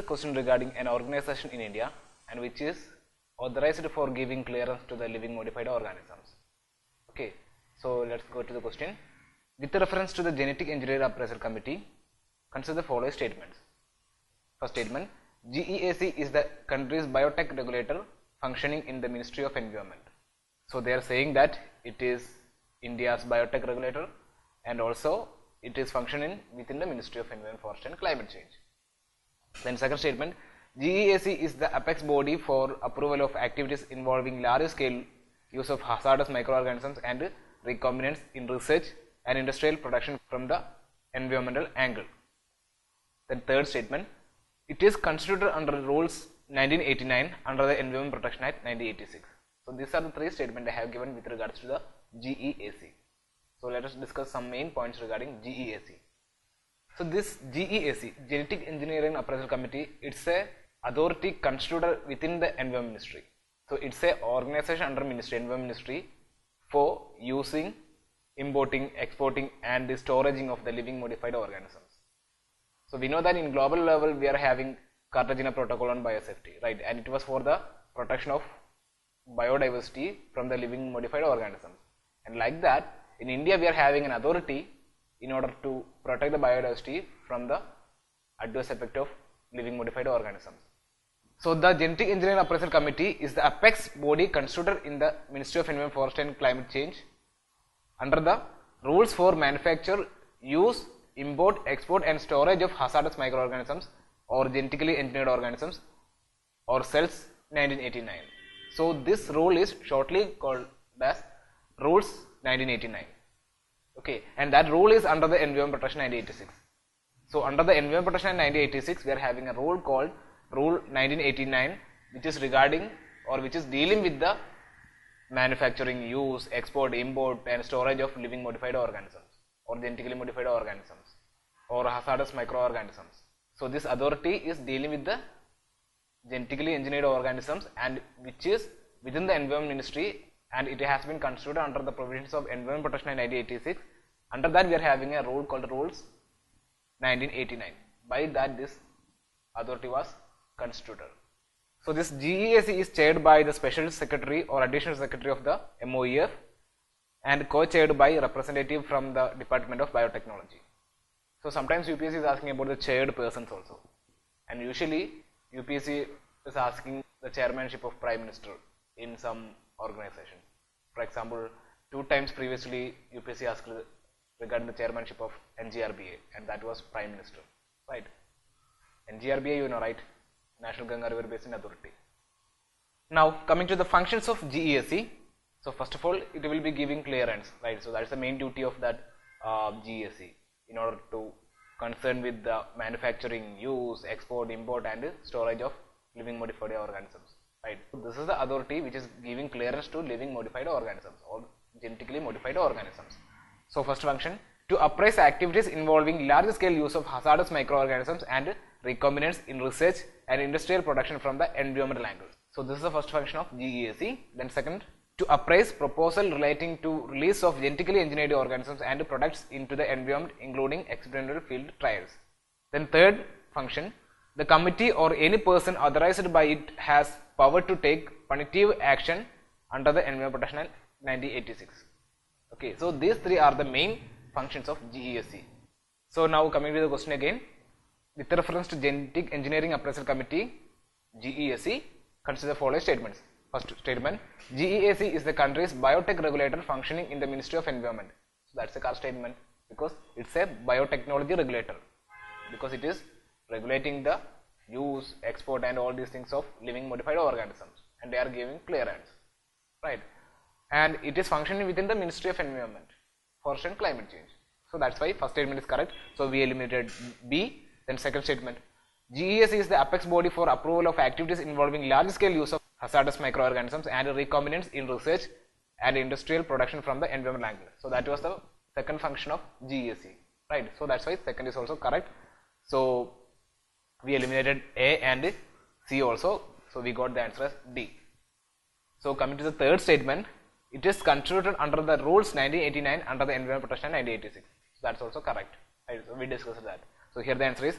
a question regarding an organization in India and which is authorized for giving clearance to the living modified organisms. Okay, so let's go to the question. With reference to the Genetic Engineering Appraisal Committee, consider the following statements. First statement, GEAC is the country's biotech regulator functioning in the Ministry of Environment. So they are saying that it is India's biotech regulator and also it is functioning within the Ministry of Environment, Forest and Climate Change. Then second statement, GEAC is the apex body for approval of activities involving large scale use of hazardous microorganisms and recombinants in research and industrial production from the environmental angle. Then third statement, it is constituted under rules 1989 under the Environment Protection Act 1986. So these are the three statements I have given with regards to the GEAC. So let us discuss some main points regarding GEAC. So this GEAC, Genetic Engineering Appraisal Committee, it's a authority constituted within the Environment Ministry. So it's a organization under Environment Ministry for using, importing, exporting and the storaging of the living modified organisms. So we know that in global level we are having Cartagena Protocol on biosafety, right? And it was for the protection of biodiversity from the living modified organisms. And like that, in India we are having an authority in order to protect the biodiversity from the adverse effect of living modified organisms. So the Genetic Engineering Appraisal Committee is the apex body constituted in the Ministry of Environment, Forest and Climate Change under the rules for manufacture, use, import, export and storage of hazardous microorganisms or genetically engineered organisms or cells 1989. So this rule is shortly called as Rules 1989. Okay, and that rule is under the Environment Protection 1986. So under the Environment Protection 1986, we are having a rule called Rule 1989, which is regarding or which is dealing with the manufacturing, use, export, import and storage of living modified organisms or genetically modified organisms or hazardous microorganisms. So this authority is dealing with the genetically engineered organisms and which is within the Environment Ministry, and it has been constituted under the provisions of Environment Protection Act 1986. Under that we are having a rule called Rules 1989. By that this authority was constituted. So this GEAC is chaired by the Special Secretary or Additional Secretary of the MOEF and co-chaired by a representative from the Department of Biotechnology. So sometimes UPSC is asking about the chaired persons also, and usually UPSC is asking the chairmanship of Prime Minister in some organization. For example, 2 times previously UPSC asked regarding the chairmanship of NGRBA and that was Prime Minister, right? NGRBA, you know, right? National Ganga River Basin Authority. Now coming to the functions of GEAC. So first of all, it will be giving clearance, right? So that is the main duty of that GEAC in order to concern with the manufacturing, use, export, import and storage of living modified organisms, right? So this is the authority which is giving clearance to living modified organisms or genetically modified organisms. So first function, to appraise activities involving large scale use of hazardous microorganisms and recombinants in research and industrial production from the environmental angle. So this is the first function of GEAC. Then second, to appraise proposal relating to release of genetically engineered organisms and products into the environment including experimental field trials. Then third function, the committee or any person authorized by it has power to take punitive action under the Environment Protection Act 1986. Okay, so these three are the main functions of GEAC. So now coming to the question again, with reference to Genetic Engineering Appraisal Committee, GEAC, consider the following statements. First statement, GEAC is the country's biotech regulator functioning in the Ministry of Environment. So that's a correct statement because it's a biotechnology regulator, because it is regulating the use, export and all these things of living modified organisms and they are giving clearance, right? And it is functioning within the Ministry of Environment, Forest and Climate Change. So that's why first statement is correct. So we eliminated B. Then second statement, GEAC is the apex body for approval of activities involving large scale use of hazardous microorganisms and recombinants in research and industrial production from the environmental angle. So that was the second function of GEAC, right? So that's why second is also correct. So we eliminated A and C also. So we got the answer as D. So coming to the third statement, it is constituted under the rules 1989 under the Environment Protection 1986. So that's also correct. Right? So we discussed that. So here the answer is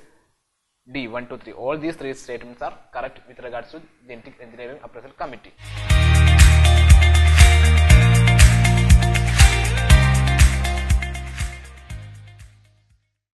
D 1, 2, 3. All these three statements are correct with regards to Genetic Engineering Appraisal Committee.